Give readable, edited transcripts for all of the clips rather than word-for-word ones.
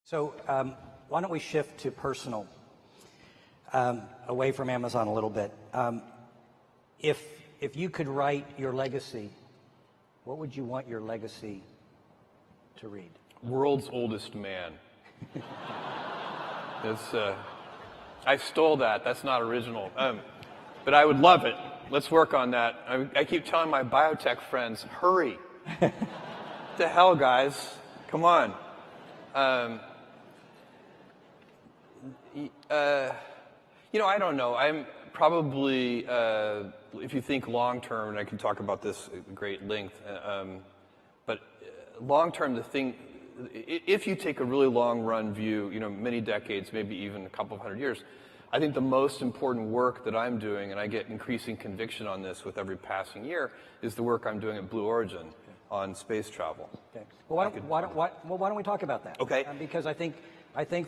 So why don't we shift to personal, away from Amazon a little bit. If you could write your legacy, what would you want your legacy to read? World's oldest man. I stole that. That's not original. But I would love it. Let's work on that. I keep telling my biotech friends, hurry. What the hell, guys? Come on. I don't know. I'm probably, if you think long term, and I can talk about this at great length, but long term, if you take a really long run view, many decades, maybe even a couple of hundred years, I think the most important work that I'm doing, and I get increasing conviction on this with every passing year, is the work I'm doing at Blue Origin on space travel. Okay. Well, why don't we talk about that? Okay. Because I think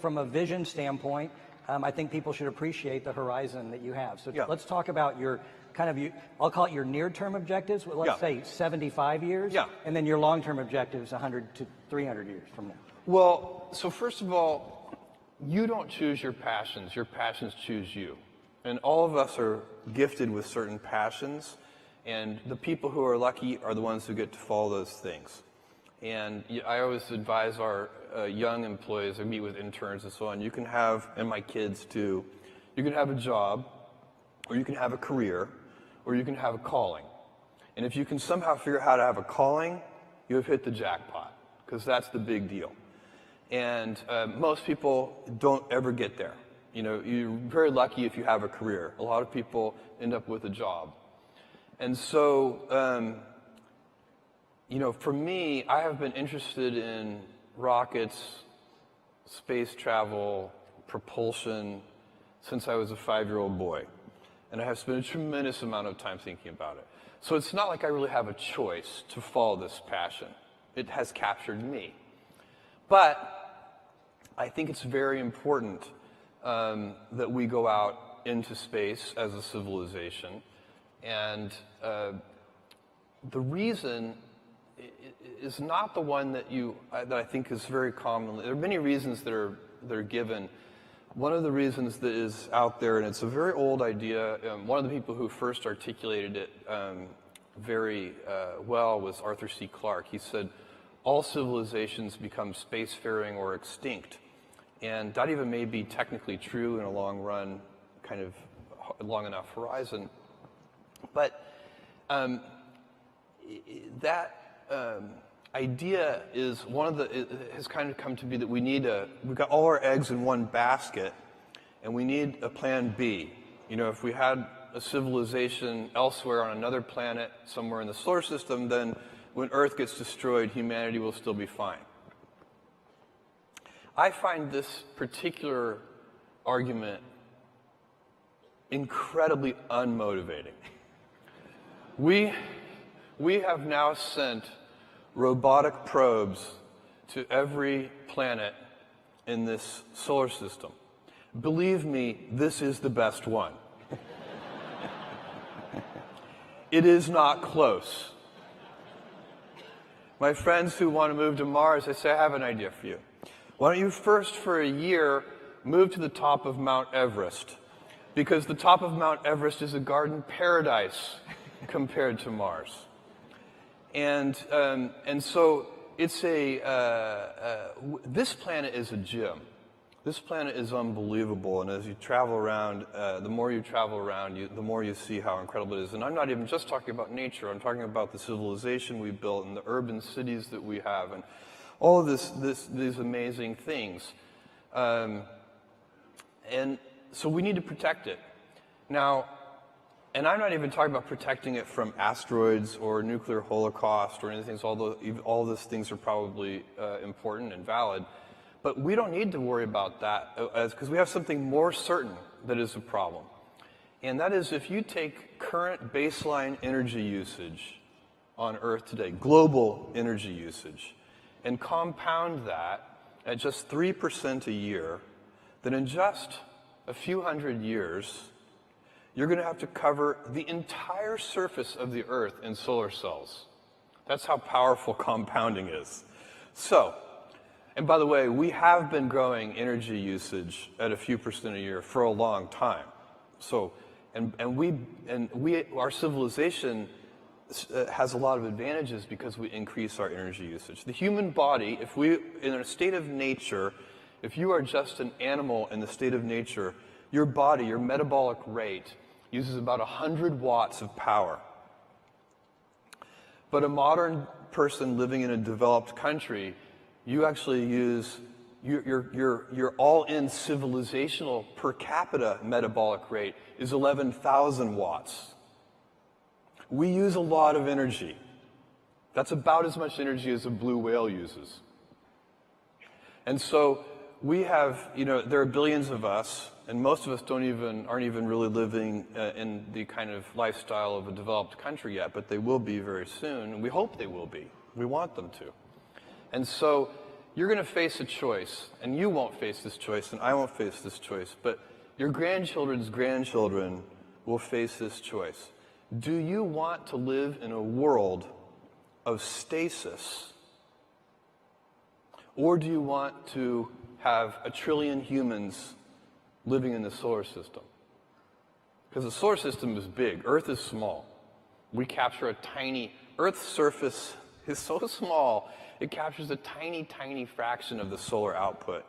from a vision standpoint, I think people should appreciate the horizon that you have. So let's talk about your I'll call it your near-term objectives. Let's say 75 years. Yeah. And then your long-term objectives 100 to 300 years from now. Well, so first of all, you don't choose your passions choose you. And all of us are gifted with certain passions, and the people who are lucky are the ones who get to follow those things. And I always advise our young employees, I meet with interns and so on, you can have, and my kids too, you can have a job, or you can have a career, or you can have a calling. And if you can somehow figure out how to have a calling, you have hit the jackpot, because that's the big deal. And most people don't ever get there. You're very lucky if you have a career. A lot of people end up with a job. And so, for me, I have been interested in rockets, space travel, propulsion, since I was a 5-year-old boy. And I have spent a tremendous amount of time thinking about it. So it's not like I really have a choice to follow this passion. It has captured me. But I think it's very important that we go out into space as a civilization. And the reason is not the one that I think is very common. There are many reasons that are given. One of the reasons that is out there, and it's a very old idea, one of the people who first articulated it very well was Arthur C. Clarke. He said, all civilizations become spacefaring or extinct. And that even may be technically true in a long run, kind of long enough horizon. But that idea is it has kind of come to be that we've got all our eggs in one basket, and we need a plan B. If we had a civilization elsewhere on another planet, somewhere in the solar system, then when Earth gets destroyed, humanity will still be fine. I find this particular argument incredibly unmotivating. We have now sent robotic probes to every planet in this solar system. Believe me, this is the best one. It is not close. My friends who want to move to Mars, I say, I have an idea for you. Why don't you first, for a year, move to the top of Mount Everest? Because the top of Mount Everest is a garden paradise compared to Mars. And so it's this planet is a gem. This planet is unbelievable, and as you travel around, the more you travel around, the more you see how incredible it is. And I'm not even just talking about nature. I'm talking about the civilization we built and the urban cities that we have, and all of these amazing things. And so we need to protect it. Now, and I'm not even talking about protecting it from asteroids or nuclear holocaust or anything, although all those things are probably important and valid. But we don't need to worry about that because we have something more certain that is a problem. And that is, if you take current baseline energy usage on Earth today, global energy usage, and compound that at just 3% a year, then in just a few hundred years, you're going to have to cover the entire surface of the Earth in solar cells. That's how powerful compounding is. So, And by the way, we have been growing energy usage at a few % a year for a long time. So, our civilization has a lot of advantages because we increase our energy usage. The human body, in a state of nature, if you are just an animal in the state of nature, your body, your metabolic rate, uses about 100 watts of power. But a modern person living in a developed country, you actually use your all-in civilizational per capita metabolic rate is 11,000 watts. We use a lot of energy. That's about as much energy as a blue whale uses. And so we have, there are billions of us, and most of us aren't even really living in the kind of lifestyle of a developed country yet, but they will be very soon, and we hope they will be. We want them to. And so you're going to face a choice, and you won't face this choice, and I won't face this choice, but your grandchildren's grandchildren will face this choice. Do you want to live in a world of stasis, or do you want to have 1 trillion humans living in the solar system? Because the solar system is big. Earth is small. We capture Earth's surface is so small, it captures a tiny, tiny fraction of the solar output.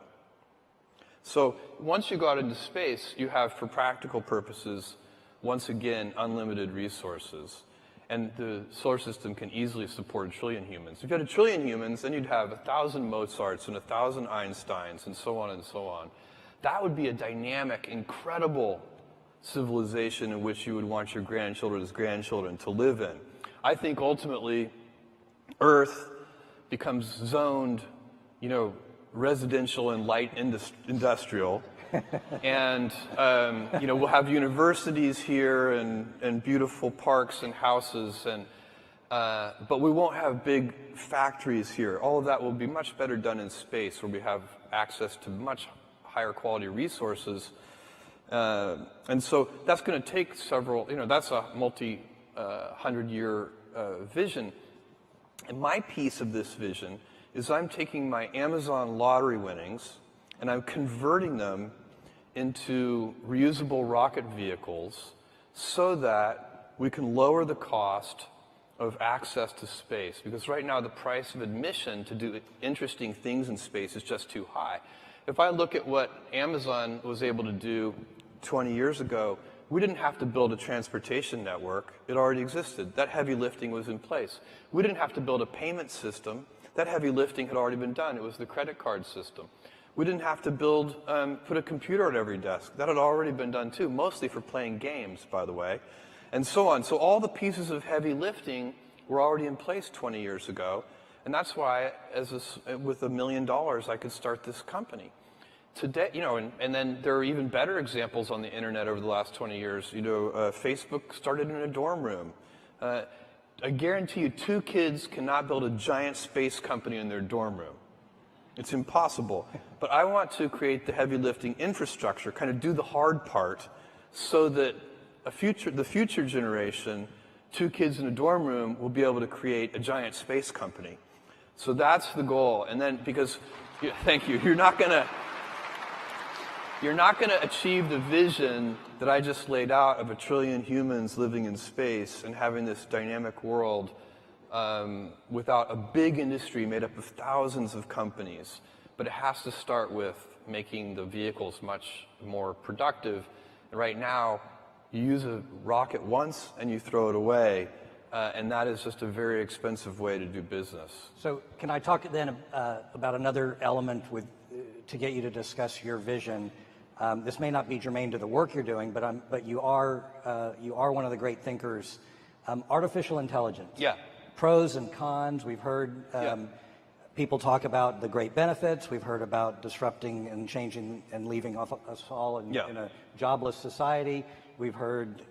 So once you go out into space, you have, for practical purposes, once again, unlimited resources. And the solar system can easily support 1 trillion humans. If you had 1 trillion humans, then you'd have 1,000 Mozarts and 1,000 Einsteins and so on and so on. That would be a dynamic, incredible civilization in which you would want your grandchildren's grandchildren to live in. I think ultimately, Earth becomes zoned, residential and light industrial. And, we'll have universities here and beautiful parks and houses, but we won't have big factories here. All of that will be much better done in space, where we have access to much higher quality resources. And so that's going to take that's a multi-100-year vision. And my piece of this vision is I'm taking my Amazon lottery winnings and I'm converting them into reusable rocket vehicles so that we can lower the cost of access to space. Because right now the price of admission to do interesting things in space is just too high. If I look at what Amazon was able to do 20 years ago, we didn't have to build a transportation network. It already existed. That heavy lifting was in place. We didn't have to build a payment system. That heavy lifting had already been done. It was the credit card system. We didn't have to put a computer at every desk. That had already been done too, mostly for playing games, by the way, and so on. So all the pieces of heavy lifting were already in place 20 years ago, and that's why, with $1 million, I could start this company. Today, and then there are even better examples on the internet over the last 20 years. Facebook started in a dorm room. I guarantee you 2 kids cannot build a giant space company in their dorm room. It's impossible. But I want to create the heavy lifting infrastructure, kind of do the hard part, so that the future generation, 2 kids in a dorm room, will be able to create a giant space company. So that's the goal. And then, thank you, you're not going to achieve the vision that I just laid out of 1 trillion humans living in space and having this dynamic world without a big industry made up of thousands of companies. But it has to start with making the vehicles much more productive. And right now, you use a rocket once and you throw it away, and that is just a very expensive way to do business. So can I talk then about another element to get you to discuss your vision? This may not be germane to the work you're doing, but you are one of the great thinkers. Artificial intelligence. Yeah. Pros and cons. We've heard people talk about the great benefits. We've heard about disrupting and changing and leaving us all in a jobless society. We've heard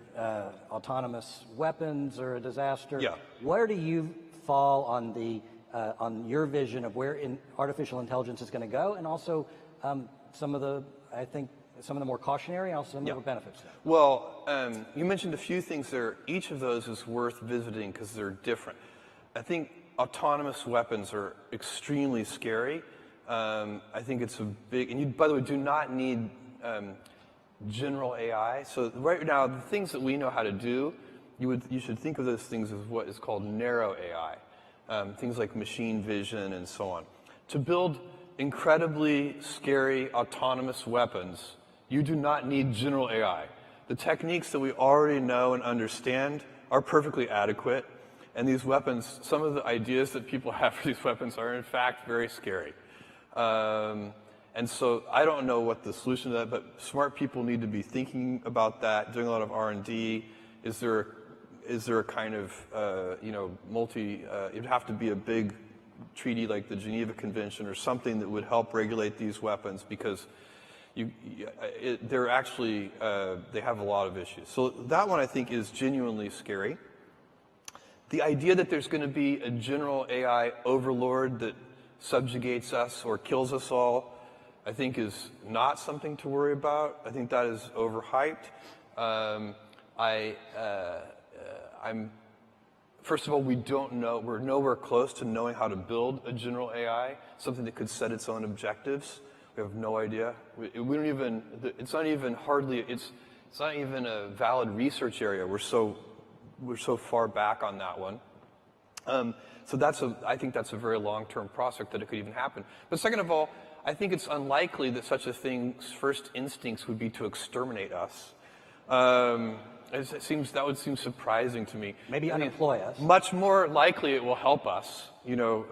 autonomous weapons are a disaster. Yeah. Where do you fall on your vision of where artificial intelligence is going to go, and also some of the more cautionary and also some of the benefits? Well, you mentioned a few things there. Each of those is worth visiting because they're different. I think autonomous weapons are extremely scary. I think it's a big, and you, by the way, do not need general AI. So right now, the things that we know how to do, you should think of those things as what is called narrow AI, things like machine vision and so on. To build incredibly scary autonomous weapons, you do not need general AI. The techniques that we already know and understand are perfectly adequate, and these weapons, some of the ideas that people have for these weapons are in fact very scary. And so I don't know what the solution to that, but smart people need to be thinking about that, doing a lot of R&D. Is there a kind of, it'd have to be a big treaty like the Geneva Convention or something that would help regulate these weapons, because they're actually, they have a lot of issues. So that one I think is genuinely scary. The idea that there's going to be a general AI overlord that subjugates us or kills us all, I think is not something to worry about. I think that is overhyped. First of all, we don't know, we're nowhere close to knowing how to build a general AI, something that could set its own objectives. We have no idea. We don't even, it's not even a valid research area. We're so far back on that one. So I think that's a very long-term prospect that it could even happen. But second of all, I think it's unlikely that such a thing's first instincts would be to exterminate us. That would seem surprising to me. Maybe unemploy us. Much more likely it will help us, because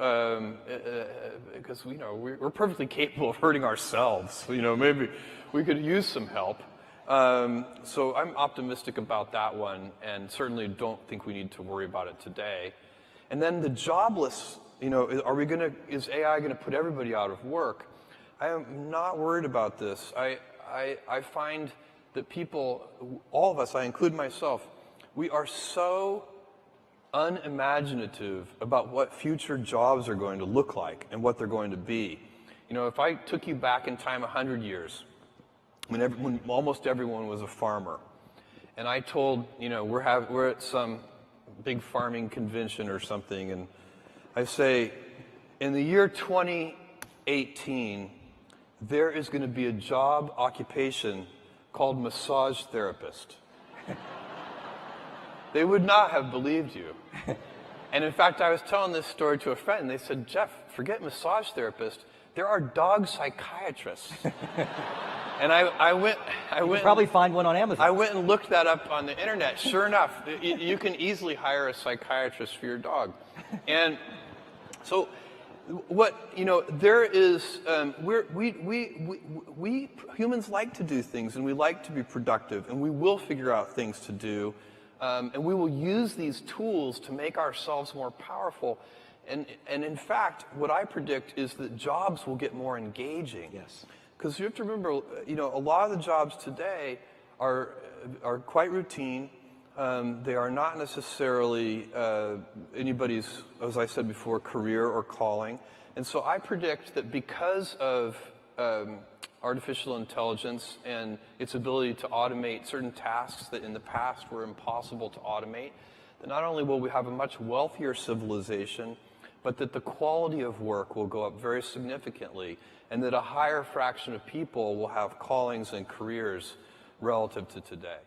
we're perfectly capable of hurting ourselves. Maybe we could use some help. So I'm optimistic about that one, and certainly don't think we need to worry about it today. And then the jobless, is AI going to put everybody out of work? I am not worried about this. I find that people, all of us, I include myself, we are so unimaginative about what future jobs are going to look like and what they're going to be. If I took you back in time 100 years, when almost everyone was a farmer, and I told, we're at some big farming convention or something, and I say, in the year 2018, there is going to be a job occupation called massage therapist. They would not have believed you. And in fact, I was telling this story to a friend, and they said, Jeff, forget massage therapist, there are dog psychiatrists. And I went. You can probably find one on Amazon. I went and looked that up on the internet. Sure enough, you can easily hire a psychiatrist for your dog. And so, there is. We humans like to do things, and we like to be productive, and we will figure out things to do, and we will use these tools to make ourselves more powerful. And in fact, what I predict is that jobs will get more engaging. Yes. Because you have to remember, a lot of the jobs today are quite routine. They are not necessarily anybody's, as I said before, career or calling. And so I predict that because of artificial intelligence and its ability to automate certain tasks that in the past were impossible to automate, that not only will we have a much wealthier civilization, but that the quality of work will go up very significantly, and that a higher fraction of people will have callings and careers relative to today.